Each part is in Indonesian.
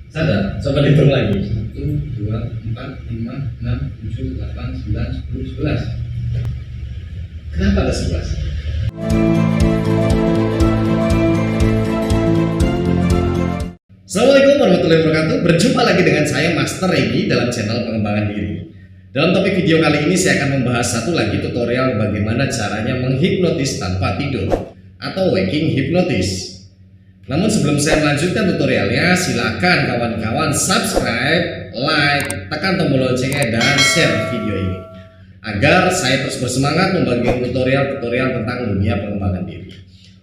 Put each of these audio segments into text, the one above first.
Sadar? Coba dihitung lagi. 1, 2, 4, 5, 6, 7, 8, 9, 10, 11. Kenapa ada 11? Assalamualaikum warahmatullahi wabarakatuh. Berjumpa lagi dengan saya Master Regi dalam channel pengembangan diri. Dalam topik video kali ini saya akan membahas satu lagi tutorial bagaimana caranya menghipnotis tanpa tidur atau waking hypnosis. Namun sebelum saya melanjutkan tutorialnya, silakan kawan-kawan subscribe, like, tekan tombol loncengnya dan share video ini agar saya terus bersemangat membagikan tutorial-tutorial tentang dunia pengembangan diri.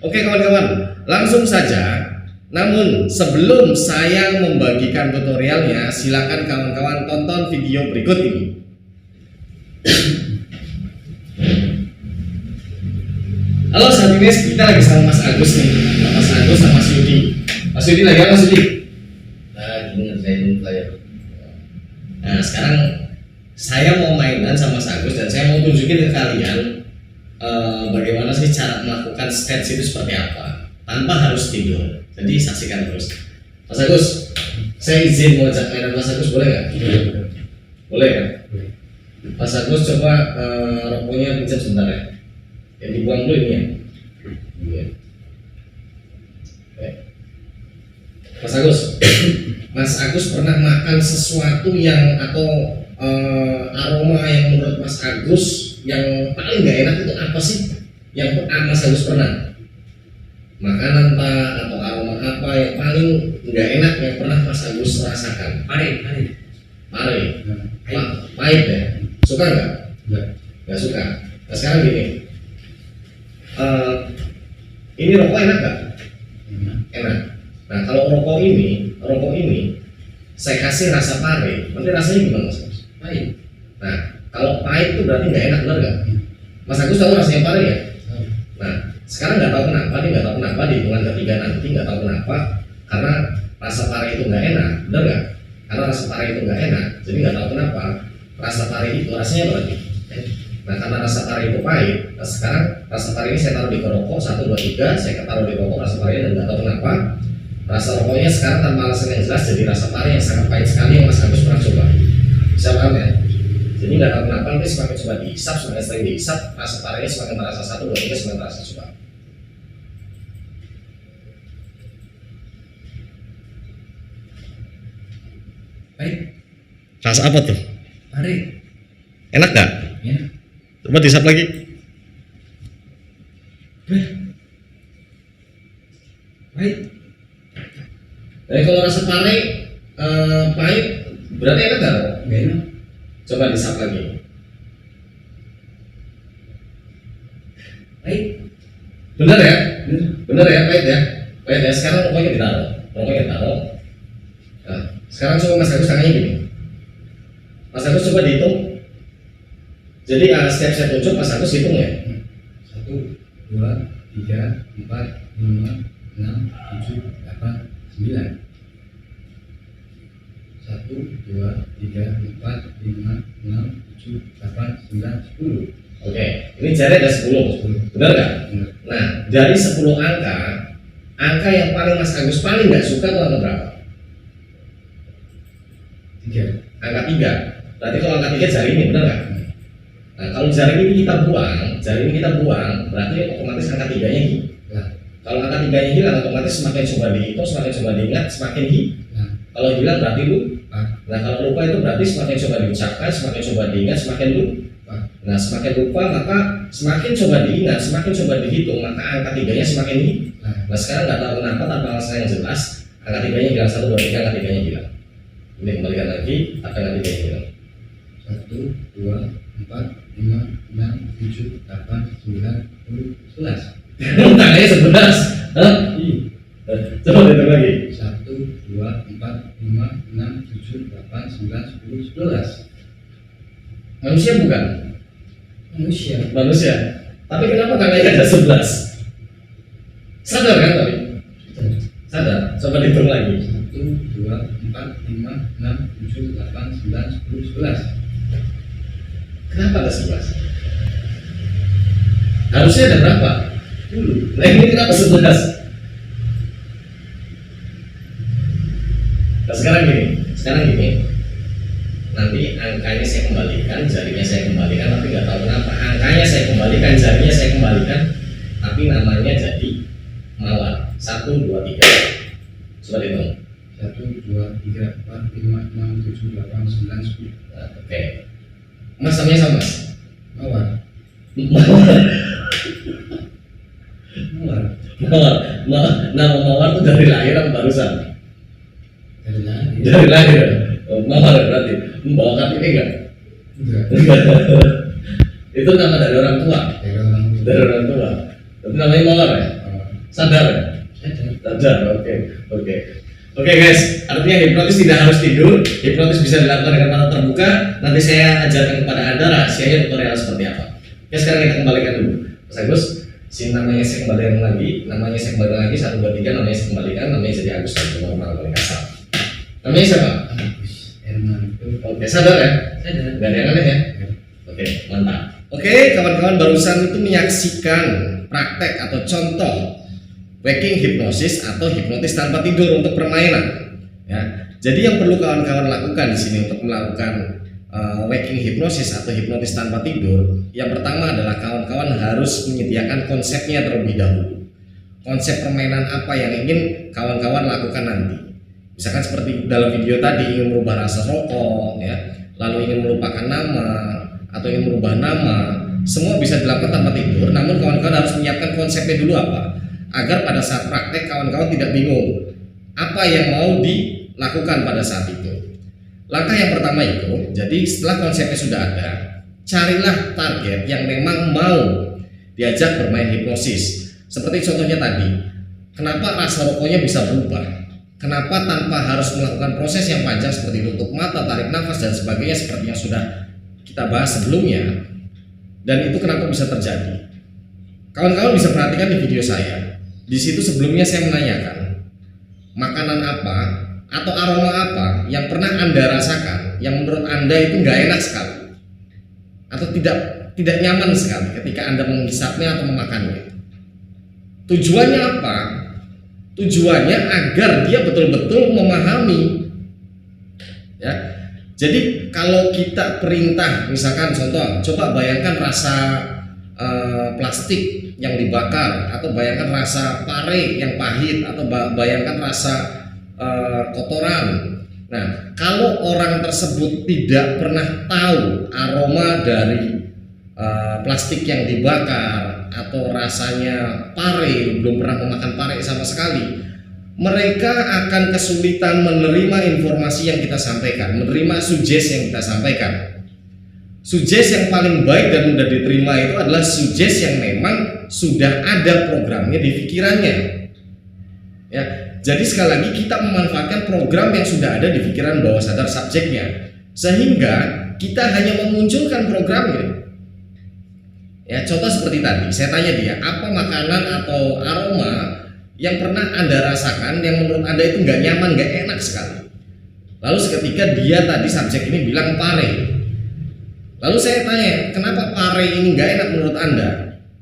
Oke kawan-kawan, langsung saja. Namun sebelum saya membagikan tutorialnya, silakan kawan-kawan tonton video berikut ini. Halo, saat ini kita lagi sama Mas Agus nih, Mas Agus sama Mas Yudi. Mas Yudi lagi apa Mas Yudi? Lagi ngerjain flyer. Nah sekarang saya mau mainan sama Mas Agus dan saya mau tunjukin ke kalian bagaimana sih cara melakukan sketch itu seperti apa tanpa harus tidur. Jadi saksikan terus. Mas Agus, saya izin mau ajak mainan Mas Agus, boleh nggak? Boleh kan? Mas Agus coba rokoknya pinjam sebentar ya. Ya dibuang dulu ini ya. Iya. Mas Agus, Mas Agus pernah makan sesuatu yang atau aroma yang menurut Mas Agus yang paling nggak enak itu apa sih? Yang Mas Agus pernah? Makanan Pak atau aroma apa yang paling nggak enak yang pernah Mas Agus rasakan? Pahit. Pahit ya? Suka nggak? Nggak suka. Nah sekarang gini. Ini rokok enak nggak? Enak. Nah kalau rokok ini saya kasih rasa pahit, nanti rasanya gimana Mas Agus? Pahit. Nah kalau pahit itu berarti nggak enak, benar nggak? Mas Agus tahu rasanya pahit ya? Nah sekarang nggak tahu kenapa di hitungan ketiga nanti nggak tahu kenapa, karena rasa pahit itu nggak enak, benar nggak? Karena rasa pahit itu nggak enak, jadi nggak tahu kenapa rasa pahit itu rasanya berarti. Nah karena rasa pahit itu pahit, nah sekarang rasa pahit ini saya taruh di rokok 1, 2, 3, saya taruh di rokok rasa pahit dan nggak tahu kenapa rasa rokoknya sekarang tanpa alasan yang jelas jadi rasa pahit yang sangat pahit sekali yang Mas Agus pernah coba. Bisa paham ya? Jadi nggak tahu kenapa nanti semakin coba dihisap, semakin sering dihisap rasa pahitnya semakin terasa 1, 2, 3 semakin terasa coba. Pahit. Rasa apa tuh? Pahit. Enak nggak? Ya. Coba dihisap lagi. Pahit. Jadi kalau rasa pahit berarti enak nggak? Nggak enak. Coba dihisap lagi. Pahit. Bener ya? Bener. Bener ya, pahit ya? Pahit ya, sekarang rokoknya ditaruh. Nah, sekarang coba Mas Agus tangannya gini. Mas Agus coba dihitung. Jadi setiap saya tunjuk Mas Agus hitung ya. 1, 2, 3, 4, 5, 6, 7, 8, 9. 1, 2, 3, 4, 5, 6, 7, 8, 9, 10. Oke, ini jari ada 10. Benar nggak? Nah, dari 10 angka yang paling Mas Agus paling nggak suka itu angka berapa? 3. Angka 3. Berarti kalau angka 3 jari ini, benar nggak? Nah, kalau jari ini kita buang, berarti otomatis angka 3-nya hilang. Nah. Kalau angka 3-nya hilang, otomatis semakin coba dihitung, semakin coba diingat, semakin hilang. Nah. Kalau hilang berarti lupa. Nah, kalau lupa itu berarti semakin coba diucapkan, semakin coba diingat, semakin lupa. Nah, semakin lupa maka semakin coba diingat, semakin coba dihitung, maka angka 3-nya semakin hilang. Nah, sekarang nggak tahu kenapa tanpa alasan yang jelas, angka 3-nya hilang 1, 2, 3, angka 3-nya hilang. Ini kembalikan lagi, angka 3-nya hilang. 1, 2, 4, 5, 6, 7, 8, 9, 10, 11. Tangannya 11. Hah? Iya. Coba dihitung lagi. 1, 2, 4, 5, 6, 7, 8, 9, 10, 11. Manusia bukan? Manusia. Tapi kenapa tangannya ada 11? Sadar kan tadi? Sadar. Coba dihitung lagi. 1, 2, 4, 5, 6, 7, 8, 9, 10, 11. Kenapa ada 11? Harusnya ada berapa? Nah ini kenapa 11? Nah, sekarang gini, nanti angkanya saya kembalikan, jarinya saya kembalikan, tapi nggak tahu kenapa angkanya saya kembalikan, jarinya saya kembalikan, tapi namanya jadi mawar. 1, 2, 3. Coba dihitung. 1, 2, 3, 4, 5, 6, 7, 8, 9, 10. Nah, oke. Mas namanya sama Mas? Mawar. Mawar. Nama mawar itu dari lahir atau barusan? Dari lahir. Dari lahir. Oh, mawar berarti membawa KTP enggak? Enggak. Itu nama dari orang tua. Dari orang tua. Dari orang tua. Tapi namanya mawar ya? Mawar. Sadar ya? Sadar. Oke guys, artinya hipnotis tidak harus tidur. Hipnotis bisa dilakukan dengan mata terbuka. Nanti saya ajarkan kepada Anda rahasianya tutorial seperti apa. Oke, sekarang kita kembalikan dulu. Mas Agus, si namanya saya kembalikan lagi. Namanya saya kembalikan lagi 1, 2, 3. Namanya saya kembalikan. Namanya jadi Agus lagi normal paling kasar. Namanya siapa? Agus Herman. Oke, sadar ya? Sadar. Gak ada yang aneh ya? Oke, mantap. Oke, kawan-kawan barusan itu menyaksikan praktek atau contoh waking hipnosis atau hipnotis tanpa tidur untuk permainan. Ya, jadi yang perlu kawan-kawan lakukan di sini untuk melakukan waking hipnosis atau hipnotis tanpa tidur, yang pertama adalah kawan-kawan harus menyediakan konsepnya terlebih dahulu. Konsep permainan apa yang ingin kawan-kawan lakukan nanti. Misalkan seperti dalam video tadi ingin merubah rasa rokok, ya, lalu ingin melupakan nama atau ingin merubah nama, semua bisa dilakukan tanpa tidur. Namun kawan-kawan harus menyiapkan konsepnya dulu apa, agar pada saat praktek kawan-kawan tidak bingung apa yang mau dilakukan pada saat itu. Langkah yang pertama itu, jadi setelah konsepnya sudah ada, carilah target yang memang mau diajak bermain hipnosis. Seperti contohnya tadi, kenapa rasa rokoknya bisa berubah? Kenapa tanpa harus melakukan proses yang panjang seperti tutup mata, tarik nafas dan sebagainya seperti yang sudah kita bahas sebelumnya? Dan itu kenapa bisa terjadi? Kawan-kawan bisa perhatikan di video saya. Di situ sebelumnya saya menanyakan makanan apa atau aroma apa yang pernah Anda rasakan yang menurut Anda itu nggak enak sekali atau tidak nyaman sekali ketika Anda menghisapnya atau memakannya. Tujuannya apa? Tujuannya agar dia betul-betul memahami. Ya. Jadi kalau kita perintah, misalkan contoh, coba bayangkan rasa plastik yang dibakar, atau bayangkan rasa pare yang pahit, atau bayangkan rasa kotoran. Nah, kalau orang tersebut tidak pernah tahu aroma dari plastik yang dibakar atau rasanya pare, belum pernah memakan pare sama sekali, mereka akan kesulitan menerima informasi yang kita sampaikan, menerima sugesti yang kita sampaikan. Sugesti yang paling baik dan mudah diterima itu adalah sugesti yang memang sudah ada programnya di pikirannya. Ya, jadi sekali lagi kita memanfaatkan program yang sudah ada di pikiran bawah sadar subjeknya, sehingga kita hanya memunculkan programnya. Ya, contoh seperti tadi, saya tanya dia, apa makanan atau aroma yang pernah Anda rasakan yang menurut Anda itu nggak nyaman, nggak enak sekali. Lalu seketika dia tadi subjek ini bilang pare. Lalu saya tanya, kenapa pare ini nggak enak menurut Anda?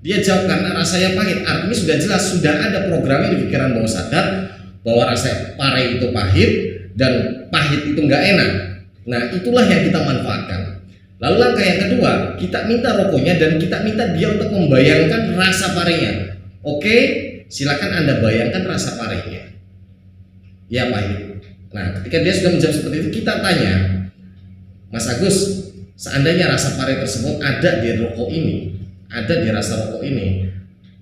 Dia jawab karena rasanya pahit. Artinya sudah jelas, sudah ada programnya di pikiran bawah sadar bahwa rasa pare itu pahit dan pahit itu nggak enak. Nah, itulah yang kita manfaatkan. Lalu langkah yang kedua, kita minta rokoknya dan kita minta dia untuk membayangkan rasa parenya. Oke, silakan Anda bayangkan rasa parenya. Ya, pahit. Nah, ketika dia sudah menjawab seperti itu, kita tanya, Mas Agus, seandainya rasa pare tersebut ada di rokok ini, ada di rasa rokok ini,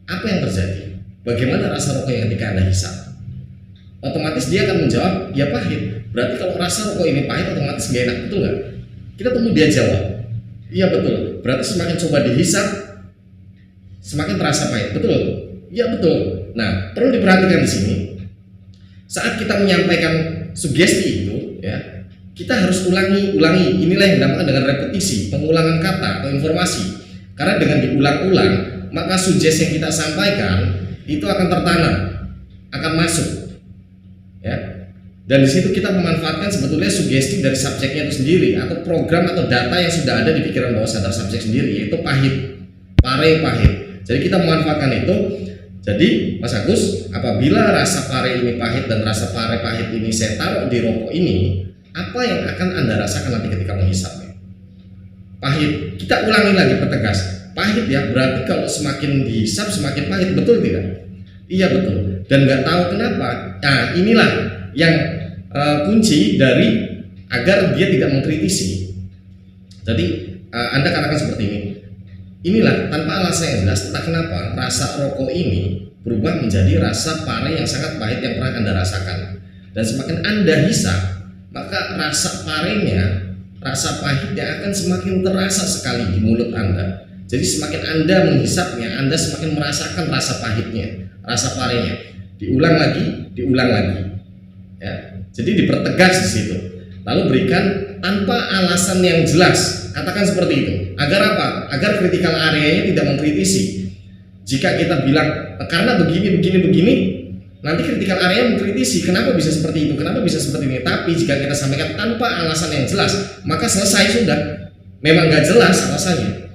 apa yang terjadi? Bagaimana rasa rokoknya ketika Anda hisap? Otomatis dia akan menjawab, ya pahit. Berarti kalau rasa rokok ini pahit, otomatis gak enak, betul nggak? Kita tunggu dia jawab, iya betul. Berarti semakin coba dihisap, semakin terasa pahit, betul? Iya betul. Nah, perlu diperhatikan di sini, saat kita menyampaikan sugesti itu, ya, kita harus ulangi. Inilah yang dinamakan dengan repetisi, pengulangan kata atau informasi. Karena dengan diulang-ulang, maka sugesti yang kita sampaikan itu akan tertanam, akan masuk. Ya. Dan di situ kita memanfaatkan sebetulnya sugesti dari subjeknya itu sendiri atau program atau data yang sudah ada di pikiran bawah sadar subjek sendiri, yaitu pahit, pare pahit. Jadi kita memanfaatkan itu. Jadi Mas Agus, apabila rasa pare ini pahit dan rasa pare pahit ini saya taruh di rokok ini, apa yang akan Anda rasakan nanti ketika menghisapnya? Pahit. Kita ulangi lagi, pertegas. Pahit ya, berarti kalau semakin dihisap semakin pahit, betul tidak? Iya betul. Dan nggak tahu kenapa. Nah inilah yang kunci dari agar dia tidak mengkritisi. Jadi Anda katakan seperti ini. Inilah tanpa alasan yang jelas, entah kenapa rasa rokok ini berubah menjadi rasa pare yang sangat pahit yang pernah Anda rasakan. Dan semakin Anda hisap, maka rasa parenya, rasa pahitnya akan semakin terasa sekali di mulut Anda. Jadi semakin Anda menghisapnya, Anda semakin merasakan rasa pahitnya, rasa parenya. Diulang lagi. Ya. Jadi dipertegas di situ. Lalu berikan tanpa alasan yang jelas. Katakan seperti itu. Agar apa? Agar critical area-nya tidak mengkritisi. Jika kita bilang karena begini, nanti critical area mengkritisi. Kenapa bisa seperti itu? Kenapa bisa seperti ini? Tapi jika kita sampaikan tanpa alasan yang jelas, maka selesai sudah. Memang nggak jelas alasannya.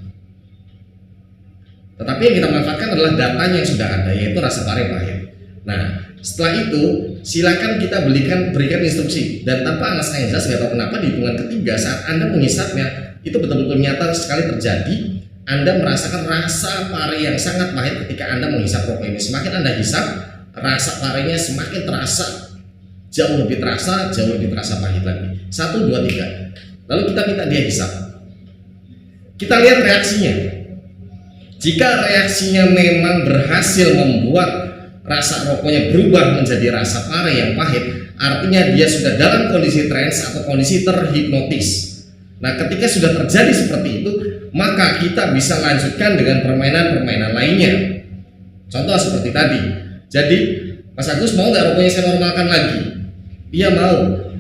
Tetapi yang kita manfaatkan adalah datanya yang sudah ada, yaitu rasa pare pahit. Nah, setelah itu silakan kita berikan instruksi dan tanpa alasan yang jelas, nggak tahu kenapa di hitungan ketiga saat Anda menghisapnya itu betul-betul nyata sekali terjadi. Anda merasakan rasa pare yang sangat pahit ketika Anda menghisap rokok ini. Semakin Anda hisap, rasa parenya semakin terasa, jauh lebih terasa pahit lagi. 1, 2, 3. Lalu kita minta dia hisap. Kita lihat reaksinya. Jika reaksinya memang berhasil membuat rasa rokoknya berubah menjadi rasa pare yang pahit, artinya dia sudah dalam kondisi trance atau kondisi terhipnotis. Nah, ketika sudah terjadi seperti itu, maka kita bisa lanjutkan dengan permainan-permainan lainnya. Contoh seperti tadi. Jadi, Mas Agus mau nggak rokoknya saya normalkan lagi? Iya mau.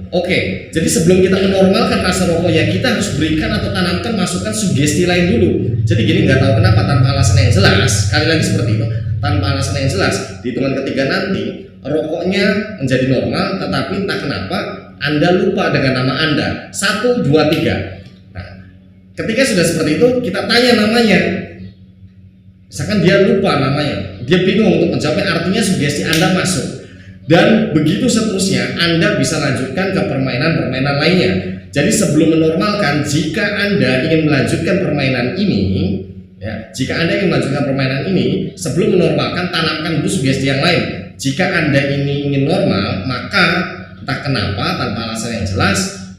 Oke, jadi sebelum kita menormalkan rasa rokoknya, kita harus berikan atau tanamkan masukan sugesti lain dulu. Jadi gini, nggak tahu kenapa tanpa alasan yang jelas, sekali lagi seperti itu, tanpa alasan yang jelas, di hitungan ketiga nanti rokoknya menjadi normal, tetapi entah kenapa Anda lupa dengan nama Anda. 1, 2, 3. Nah, ketika sudah seperti itu, kita tanya namanya. Misalkan dia lupa namanya, dia bingung untuk menjawabnya, artinya sugesti Anda masuk. Dan begitu seterusnya, Anda bisa lanjutkan ke permainan-permainan lainnya. Jadi sebelum menormalkan, jika Anda ingin melanjutkan permainan ini, ya, sebelum menormalkan, tanamkan dulu sugesti yang lain. Jika Anda ini ingin normal, maka entah kenapa tanpa alasan yang jelas,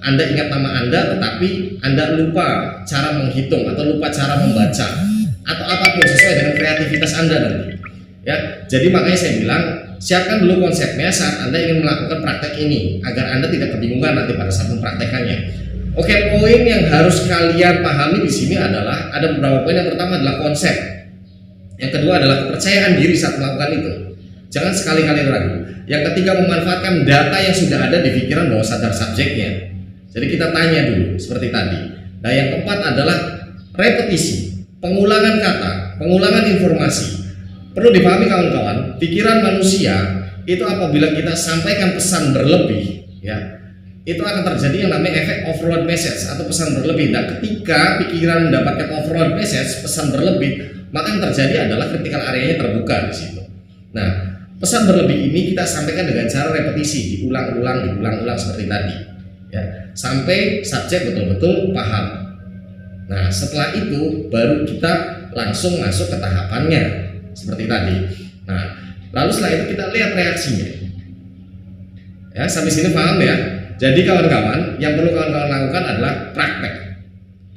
Anda ingat nama Anda, tetapi Anda lupa cara menghitung atau lupa cara membaca atau apapun sesuai dengan kreativitas Anda nanti. Ya, jadi makanya saya bilang siapkan dulu konsepnya saat Anda ingin melakukan praktek ini agar Anda tidak kebingungan nanti pada saat mempraktekannya. Oke, poin yang harus kalian pahami di sini adalah ada beberapa poin. Yang pertama adalah konsep. Yang kedua adalah kepercayaan diri saat melakukan itu. Jangan sekali-kali ragu. Yang ketiga, memanfaatkan data yang sudah ada di pikiran bawah sadar subjeknya. Jadi kita tanya dulu seperti tadi. Nah, yang keempat adalah repetisi, pengulangan kata, pengulangan informasi. Perlu dipahami kawan-kawan, pikiran manusia itu apabila kita sampaikan pesan berlebih, ya, itu akan terjadi yang namanya efek overload message atau pesan berlebih. Nah, ketika pikiran mendapatkan overload message, pesan berlebih, maka yang terjadi adalah critical area-nya terbuka di situ. Nah, pesan berlebih ini kita sampaikan dengan cara repetisi, diulang-ulang seperti tadi, ya, sampai subjek betul-betul paham. Nah, setelah itu baru kita langsung masuk ke tahapannya. Seperti tadi. Nah, lalu setelah itu kita lihat reaksinya. Ya, sampai sini paham ya? Jadi kawan-kawan, yang perlu kawan-kawan lakukan adalah praktek.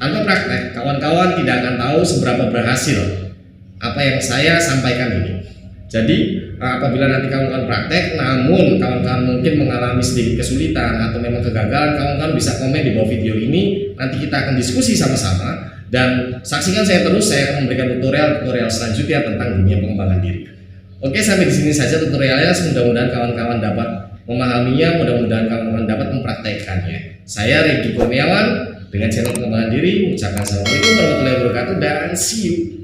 Tanpa praktek, kawan-kawan tidak akan tahu seberapa berhasil apa yang saya sampaikan ini. Jadi, apabila nanti kawan-kawan praktek, namun kawan-kawan mungkin mengalami sedikit kesulitan atau memang kegagalan, kawan-kawan bisa komen di bawah video ini. Nanti kita akan diskusi sama-sama. Dan saksikan saya terus, saya akan memberikan tutorial selanjutnya tentang dunia pengembangan diri. Oke, sampai di sini saja tutorialnya. Mudah-mudahan kawan-kawan dapat memahaminya, mudah-mudahan kawan-kawan dapat mempraktekkannya. Saya Regi Kurniawan dengan channel pengembangan diri. Ucapkan assalamualaikum warahmatullahi wabarakatuh dan see you.